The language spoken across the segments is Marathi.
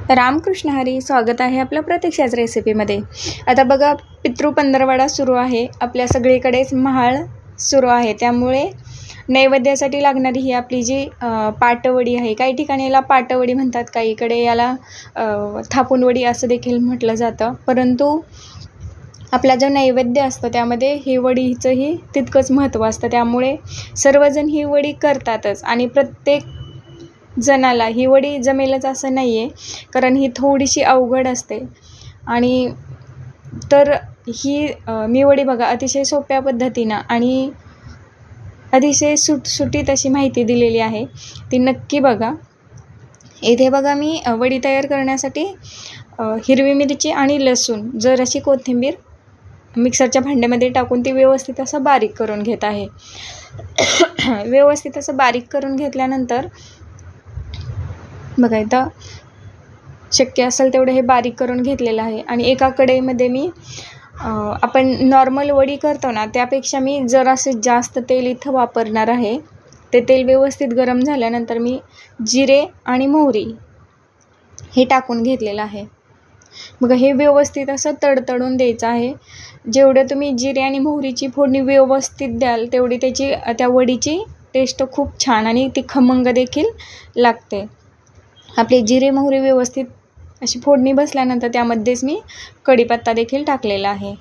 रामकृष्ण हरी. स्वागत आहे आपलं प्रतीक्षाच रेसिपीमध्ये. आता बघा, पितृ पंधरवडा सुरू आहे. आपल्या सगळीकडेच महाळ सुरू आहे, त्यामुळे नैवेद्यासाठी लागणारी ही आपली जी पाटवडी आहे. काही ठिकाणी याला पाटवडी म्हणतात, काहीकडे याला थापून वडी असं देखील म्हटलं जातं. परंतु आपला जो नैवेद्य असतो त्यामध्ये ही वडीचंही तितकंच महत्त्व असतं. त्यामुळे सर्वजण ही वडी करतातच आणि प्रत्येक जणाला ही वडी जमेलच असं नाही आहे, कारण ही थोडीशी अवघड असते. आणि तर ही मी वडी बघा अतिशय सोप्या पद्धतीनं आणि अतिशय सुटसुटीत अशी माहिती दिलेली आहे, ती नक्की बघा. इथे बघा, मी वडी तयार करण्यासाठी हिरवी मिरची आणि लसूण, जराशी कोथिंबीर मिक्सरच्या भांड्यामध्ये टाकून ती व्यवस्थित असं बारीक करून घेत आहे. व्यवस्थित असं बारीक करून घेतल्यानंतर बघा, इथं शक्य असेल तेवढं हे बारीक करून घेतलेलं आहे. आणि एका कढईमध्ये मी आपण नॉर्मल वडी करतो ना, त्यापेक्षा मी जरासं जास्त तेल इथं वापरणार आहे. ते तेल व्यवस्थित गरम झाल्यानंतर मी जिरे आणि मोहरी हे टाकून घेतलेलं आहे. बघा, हे व्यवस्थित असं तडतडून द्यायचं आहे. जेवढं तुम्ही जिरे आणि मोहरीची फोडणी व्यवस्थित द्याल, तेवढी त्या वडीची टेस्ट खूप छान आणि ती खमंग देखील लागते. आपली जिरे मोहरी व्यवस्थित अशी फोडणी बसल्यानंतर त्यामध्येच मी कढीपत्ता देखील टाकलेला आहे.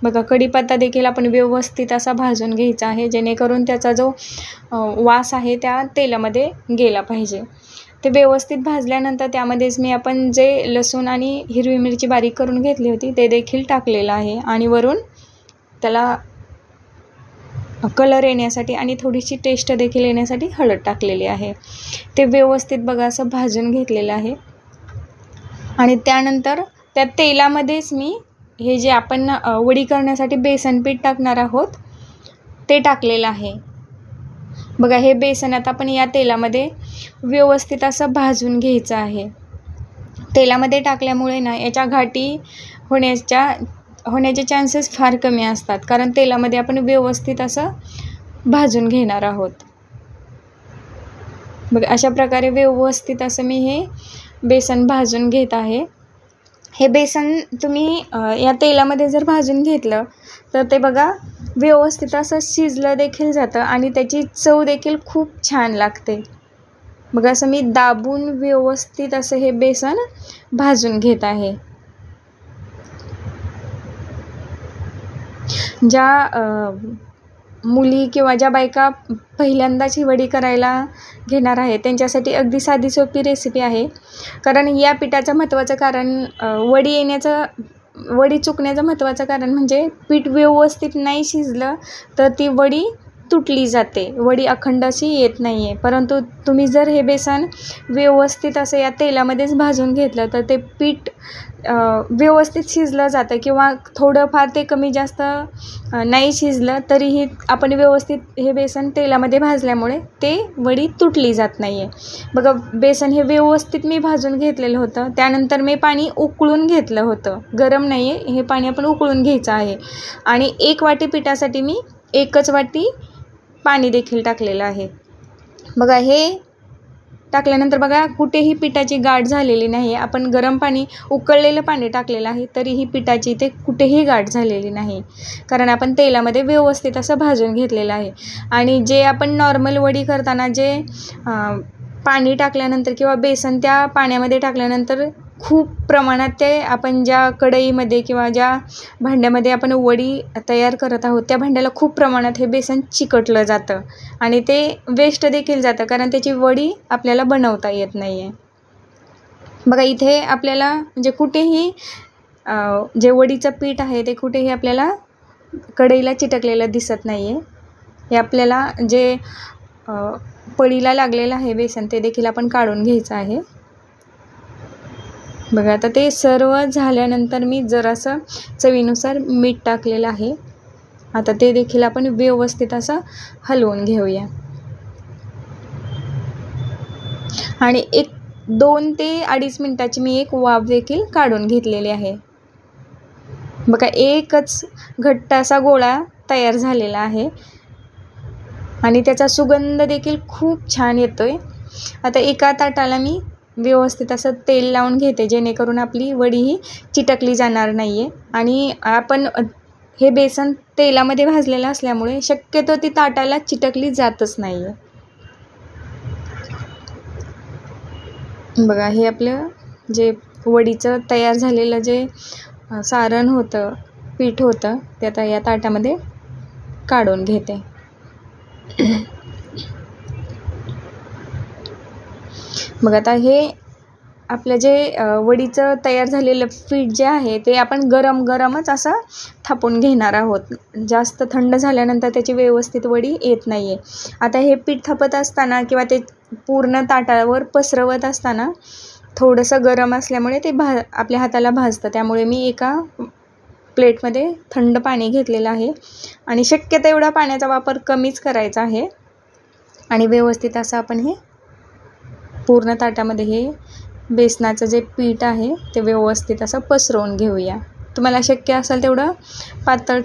बघा, कढीपत्ता देखील आपण व्यवस्थित असा भाजून घ्यायचा आहे, जेणेकरून त्याचा जो वास आहे त्या तेलामध्ये गेला पाहिजे. ते व्यवस्थित भाजल्यानंतर त्यामध्येच मी आपण जे लसूण आणि हिरवी मिरची बारीक करून घेतली होती ते देखील टाकलेलं आहे. आणि वरून त्याला कलर येण्यासाठी आणि थोडीशी टेस्ट देखील येण्यासाठी हळद टाकलेली आहे. ते व्यवस्थित बघा असं भाजून घेतलेलं आहे. आणि त्यानंतर त्या तेलामध्येच मी हे जे आपण वडी करण्यासाठी बेसन पीठ टाकणार आहोत ते टाकलेलं आहे. बघा, हे बेसन आता आपण या तेलामध्ये व्यवस्थित असं भाजून घ्यायचं आहे. तेलामध्ये टाकल्यामुळे ना याच्या घाटी होण्याचे चान्सेस फार कमी असतात, कारण तेलामध्ये आपण व्यवस्थित असं भाजून घेणार आहोत. बघा, अशा प्रकारे व्यवस्थित असं मी हे बेसन भाजून घेत आहे. हे बेसन तुम्ही या तेलामध्ये जर भाजून घेतलं तर ते बघा व्यवस्थित असं शिजलं देखील जातं आणि त्याची चव देखील खूप छान लागते. बघा, असं मी दाबून व्यवस्थित असं हे बेसन भाजून घेत आहे. ज्या मुली किंवा ज्या बायका पहिल्यांदाच ही वडी करायला घेणार आहे त्यांच्यासाठी अगदी साधी सोपी रेसिपी आहे. कारण या पिठाचं महत्त्वाचं कारण वडी चुकण्याचं महत्त्वाचं कारण म्हणजे पीठ व्यवस्थित नाही शिजलं तर ती वडी तुटली जाते, वडी अखंड अशी येत नाही आहे. परंतु तुम्ही जर हे बेसन व्यवस्थित असं या तेलामध्येच भाजून घेतलं तर ते पीठ व्यवस्थित शिजलं जातं, किंवा थोडंफार ते कमी जास्त नाही शिजलं तरीही आपण व्यवस्थित हे बेसन तेलामध्ये भाजल्यामुळे ते वडी तुटली जात नाही आहे. बघा, बेसन हे व्यवस्थित मी भाजून घेतलेलं होतं. त्यानंतर मी पाणी उकळून घेतलं होतं, गरम नाही आहे, हे पाणी आपण उकळून घ्यायचं आहे. आणि 1 वाटी पिठासाठी मी 1च वाटी पाणी देखील टाकलेलं आहे. बघा, हे टाकल्यानंतर बघा कुठेही पिठाची गाठ झालेली नाही. आपण गरम पाणी उकळलेलं पाणी टाकलेलं आहे तरीही पिठाची इथे कुठेही गाठ झालेली नाही, कारण आपण तेलामध्ये व्यवस्थित असं भाजून घेतलेलं आहे. आणि जे आपण नॉर्मल वडी करताना जे पाणी टाकल्यानंतर किंवा बेसन त्या पाण्यामध्ये टाकल्यानंतर खूप प्रमाणात ते आपण ज्या कढईमध्ये किंवा ज्या भांड्यामध्ये आपण वडी तयार करत आहोत त्या भांड्याला खूप प्रमाणात हे बेसन चिकटलं जातं आणि ते वेस्ट देखील जातं, कारण त्याची वडी आपल्याला बनवता येत नाही आहे. बघा, इथे आपल्याला म्हणजे कुठेही जे वडीचं पीठ आहे ते कुठेही आपल्याला कढईला चिटकलेलं दिसत नाही आहे. हे आपल्याला जे पळीला लागलेलं आहे बेसन ते देखील आपण काढून घ्यायचं आहे. बघा, आता ते सर्व झाल्यानंतर मी जरासं चवीनुसार मीठ टाकलेलं आहे. आता ते देखील आपण व्यवस्थित असं हलवून घेऊया. आणि 2 ते 2.5 मिनिटाची मी एक वाफ देखील काढून घेतलेली आहे. बघा, एकच घट्ट असा गोळा तयार झालेला आहे आणि त्याचा सुगंध देखील खूप छान येतोय. आता एका ताटाला मी व्यवस्थित असं तेल लावून घेते, जेणेकरून आपली वडी ही चिटकली जाणार नाही आहे. आणि आपण हे बेसन तेलामध्ये भाजलेलं असल्यामुळे शक्यतो ती ताटाला चिटकली जातच नाही आहे. बघा, हे आपलं जे वडीचं तयार झालेलं जे सारण होतं, पीठ होतं, ते आता या ताटामध्ये काढून घेते. मग आता हे आपलं जे वडीचं तयार झालेलं पीठ जे आहे ते आपण गरमच असं थापून घेणार आहोत. जास्त थंड झाल्यानंतर त्याची व्यवस्थित वडी येत नाही आहे. आता हे पीठ थापत असताना किंवा ते पूर्ण ताटावर पसरवत असताना थोडंसं गरम असल्यामुळे ते आपल्या हाताला भाजतं. त्यामुळे मी एका प्लेटमध्ये थंड पाणी घेतलेलं आहे आणि शक्यतो एवढा पाण्याचा वापर कमीच करायचा आहे. आणि व्यवस्थित असं आपण हे पूर्ण ताटामध्ये हे बेसनाचं जे पीठ आहे ते व्यवस्थित असं पसरवून घेऊया. तुम्हाला शक्य असेल तेवढं पातळ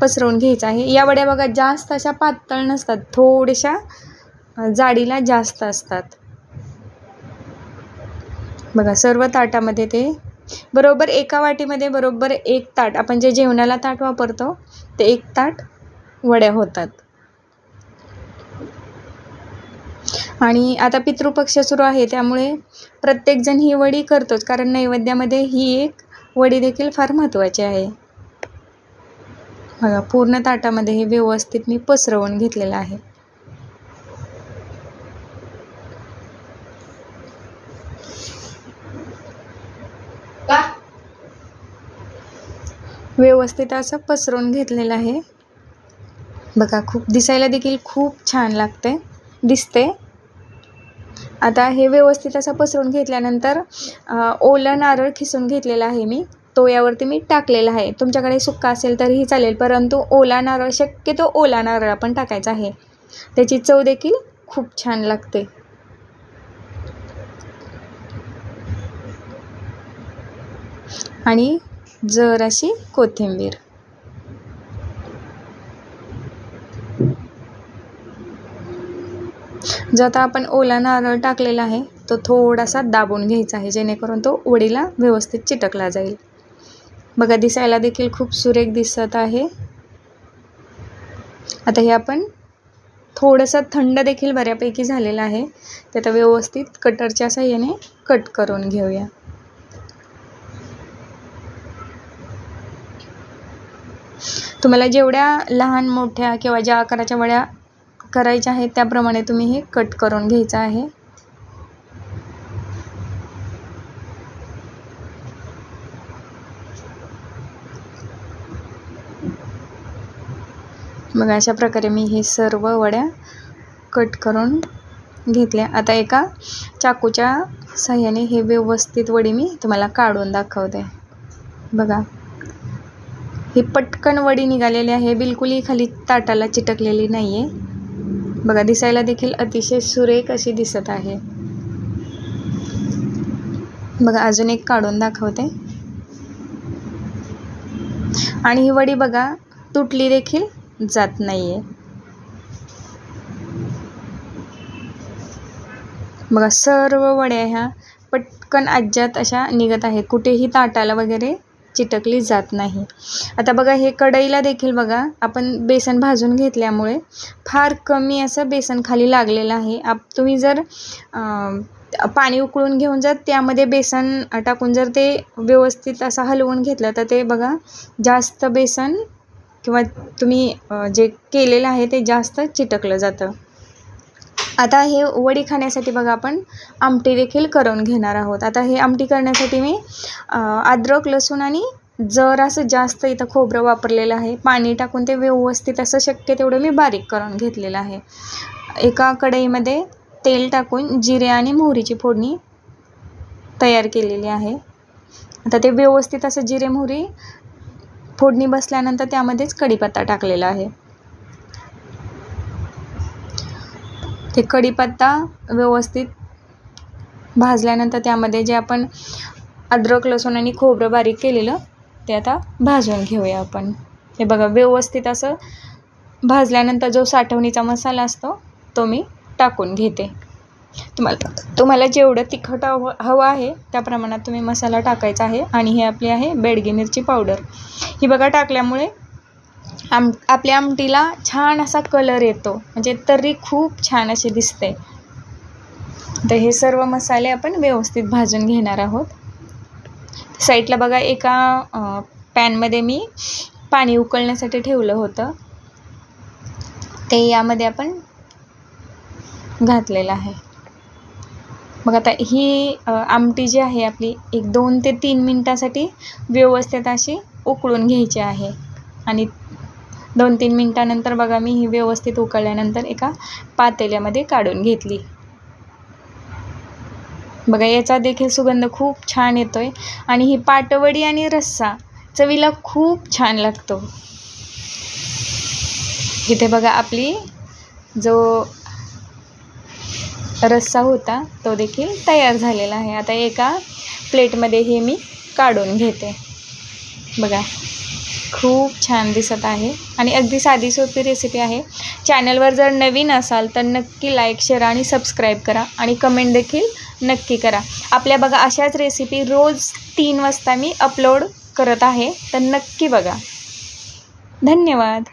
पसरवून घ्यायचं आहे. या वड्या बघा जास्त अशा पातळ नसतात, थोड्याशा जाडीला जास्त असतात. बघा, सर्व ताटामध्ये ते बरोबर एका वाटीमध्ये बरोबर एक ताट, आपण जे जेवणाला ताट वापरतो ते एक ताट वड्या होतात. आणि आता पितृपक्ष सुरू आहे, त्यामुळे प्रत्येकजण ही वडी करतोच, कारण नैवेद्यामध्ये ही एक वडी देखील फार महत्त्वाची आहे. बघा, पूर्ण ताटामध्ये हे व्यवस्थित मी पसरवून घेतलेलं आहे. व्यवस्थित असं पसरवून घेतलेलं आहे. बघा, दिसायला देखील खूप छान दिसते. आता हे व्यवस्थित असं पसरवून घेतल्यानंतर ओलं नारळ खिसून घेतलेला आहे मी, तो यावरती मी टाकलेला आहे. तुमच्याकडे सुक्का असेल तरीही चालेल, परंतु ओला नारळ, शक्यतो ओला नारळ आपण टाकायचा आहे. त्याची चव देखील खूप छान लागते. आणि जराशी कोथिंबीर. जो आता आपण ओला नारळ टाकलेला आहे तो थोडासा दाबून घ्यायचा आहे, जेणेकरून तो वडीला व्यवस्थित चिटकला जाईल. बघा, दिसायला देखील खूप सुरेख दिसत आहे. आता हे आपण थोडंसं थंड देखील बऱ्यापैकी झालेलं आहे, ते आता व्यवस्थित कटरच्या साहाय्याने कट करून घेऊया. तुम्हाला जेवढ्या लहान मोठ्या किंवा ज्या आकाराच्या वड्या करायच्या आहेत त्याप्रमाणे तुम्ही हे कट करून घ्यायचं आहे. मग अशा प्रकारे मी हे सर्व वड्या कट करून घेतल्या. आता एका चाकूच्या साहाय्याने हे व्यवस्थित वडी मी तुम्हाला काढून दाखवते. बघा, ही पटकन वडी निघालेली आहे, बिलकुलही खाली ताटाला चिटकलेली नाही आहे. बघा, दिसायला देखील अतिशय सुरेख अशी दिसत आहे. बघा, अजून एक काढून दाखवते. आणि ही वडी बघा तुटली देखील जात नाहीये. बघा, सर्व वड्या ह्या पटकन अज्जात अशा निघत आहेत, कुठेही ताटाला वगैरे चिटकली जात नाही. आता बघा, हे कढईला देखील बघा आपण बेसन भाजून घेतल्यामुळे फार कमी असं बेसन खाली लागलेलं आहे. तुम्ही जर पाणी उकळून घेऊन जर त्यामध्ये बेसन टाकून जर ते व्यवस्थित असं हलवून घेतलं तर ते बघा जास्त बेसन किंवा तुम्ही जे केलेलं आहे ते जास्त चिटकलं जातं. आता हे वडी खाण्यासाठी बघा आपण आमटी देखील करून घेणार आहोत. आता हे आमटी करण्यासाठी मी अद्रक, लसूण आणि जरासं जास्त इथं खोबरं वापरलेलं आहे. पाणी टाकून ते व्यवस्थित असं शक्य तेवढं मी बारीक करून घेतलेलं आहे. एका कढईमध्ये तेल टाकून जिरे आणि मोहरीची फोडणी तयार केलेली आहे. आता ते व्यवस्थित असं जिरे मोहरी फोडणी बसल्यानंतर त्यामध्येच कढीपत्ता टाकलेला आहे. ते कढीपत्ता व्यवस्थित भाजल्यानंतर त्यामध्ये जे आपण अद्रक, लसूण आणि खोबरं बारीक केलेलं ते आता भाजून घेऊया आपण. हे बघा, व्यवस्थित असं भाजल्यानंतर जो साठवणीचा मसाला असतो तो मी टाकून घेते. तुम्हाला जेवढं तिखट हवं आहे त्या प्रमाणात तुम्ही मसाला टाकायचा आहे. आणि हे आपली आहे बेडगी मिरची पावडर. ही बघा टाकल्यामुळे आपल्या आमटीला छान असा कलर येतो, म्हणजे तर्री खूप छान अशी दिसते. तर हे सर्व मसाले आपण व्यवस्थित भाजून घेणार आहोत. साईडला बघा एका पॅनमध्ये मी पाणी उकळण्यासाठी ठेवलं होतं, ते यामध्ये आपण घातलेलं आहे. मग आता ही आमटी जी आहे आपली 2 ते 3 मिनटासाठी व्यवस्थित अशी उकळून घ्यायची आहे. आणि 2-3 मिनटानंतर बघा मी ही व्यवस्थित उकळल्यानंतर एका पातेल्यामध्ये काढून घेतली. बघा याचा देखील सुगंध खूप छान येतोय आणि ही पाटवडी आणि रस्सा चवीला खूप छान लागतो. इथे बघा आपली जो रस्सा होता तो देखील तयार झालेला आहे. आता एका प्लेटमध्ये हे मी काढून घेते. बघा खूप छान दिसत आहे आणि अगदी साधी सोपी रेसिपी आहे. चॅनलवर जर नवीन असाल तर नक्की लाईक, शेअर आणि सबस्क्राईब करा आणि कमेंट देखील नक्की करा. आपल्या बघा अशाच रेसिपी रोज 3 वाजता मी अपलोड करत आहे, तर नक्की बघा. धन्यवाद.